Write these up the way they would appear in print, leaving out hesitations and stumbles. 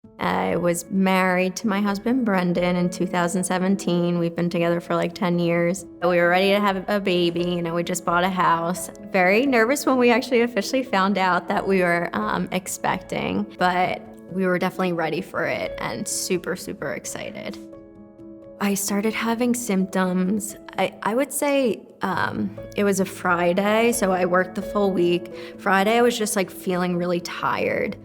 I was married to my husband, Brendan, in 2017. We've been together for like 10 years. We were ready to have a baby. We just bought a house. Very nervous when we actually officially found out that we were expecting, but we were definitely ready for it and super, super excited. I started having symptoms, I would say it was a Friday, so I worked the full week. Friday, I was just like feeling really tired.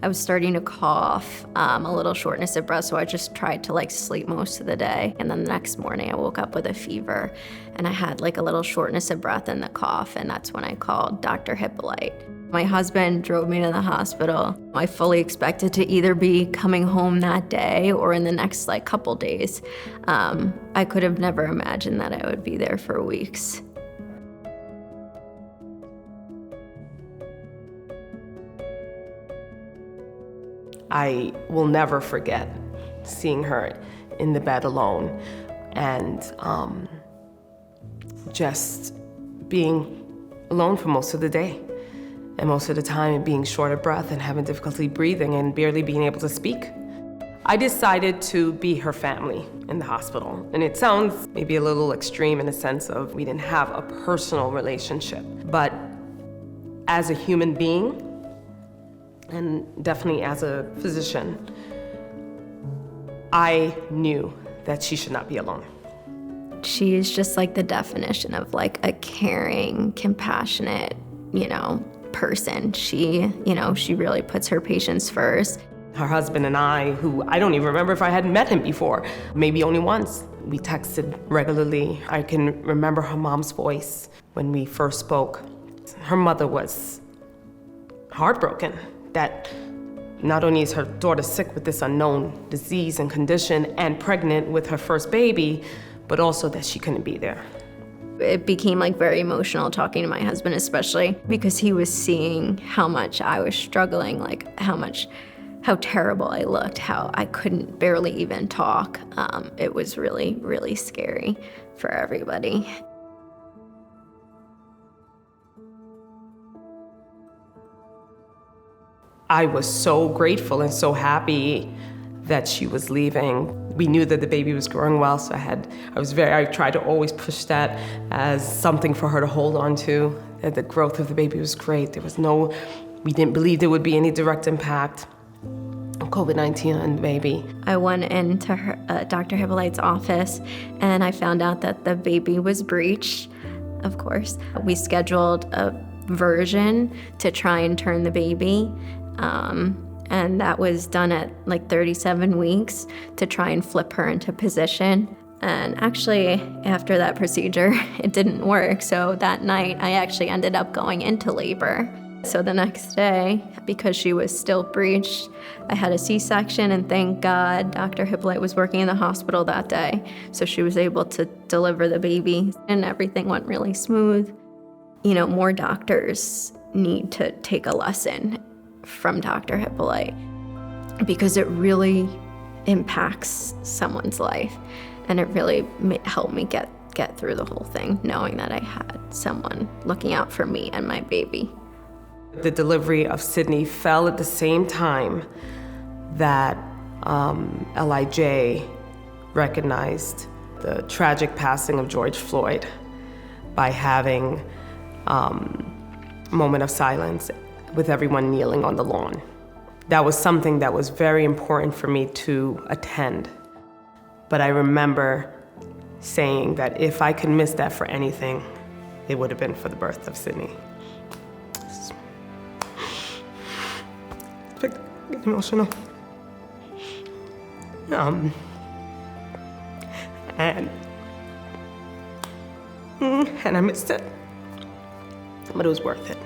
I was starting to cough, a little shortness of breath, so I just tried to like sleep most of the day. And then the next morning I woke up with a fever and I had like a little shortness of breath and the cough, and that's when I called Dr. Hippolyte. My husband drove me to the hospital. I fully expected to either be coming home that day or in the next like couple days. I could have never imagined that I would be there for weeks. I will never forget seeing her in the bed alone and just being alone for most of the day. And most of the time being short of breath and having difficulty breathing and barely being able to speak. I decided to be her family in the hospital. And it sounds maybe a little extreme in the sense of we didn't have a personal relationship. But as a human being, and definitely as a physician, I knew that she should not be alone. She's just like the definition of like a caring, compassionate, person. She really puts her patients first. Her husband and I, who I don't even remember if I had met him before, maybe only once. We texted regularly. I can remember her mom's voice when we first spoke. Her mother was heartbroken that not only is her daughter sick with this unknown disease and condition and pregnant with her first baby, but also that she couldn't be there. It became like very emotional talking to my husband, especially because he was seeing how much I was struggling, like how terrible I looked, how I couldn't barely even talk. It was really, really scary for everybody. I was so grateful and so happy that she was leaving. We knew that the baby was growing well, so I tried to always push that as something for her to hold on to, that the growth of the baby was great. We didn't believe there would be any direct impact of COVID-19 on the baby. I went into Dr. Hippolyte's office and I found out that the baby was breached, of course. We scheduled a version to try and turn the baby. And that was done at like 37 weeks to try and flip her into position. And actually, after that procedure, it didn't work. So that night, I actually ended up going into labor. So the next day, because she was still breached, I had a C-section, and thank God Dr. Hippolyte was working in the hospital that day. So she was able to deliver the baby, and everything went really smooth. More doctors need to take a lesson from Dr. Hippolyte because it really impacts someone's life, and it really helped me get through the whole thing, knowing that I had someone looking out for me and my baby. The delivery of Sydney fell at the same time that LIJ recognized the tragic passing of George Floyd by having a moment of silence with everyone kneeling on the lawn. That was something that was very important for me to attend. But I remember saying that if I could miss that for anything, it would have been for the birth of Sydney. It's getting emotional. And I missed it, but it was worth it.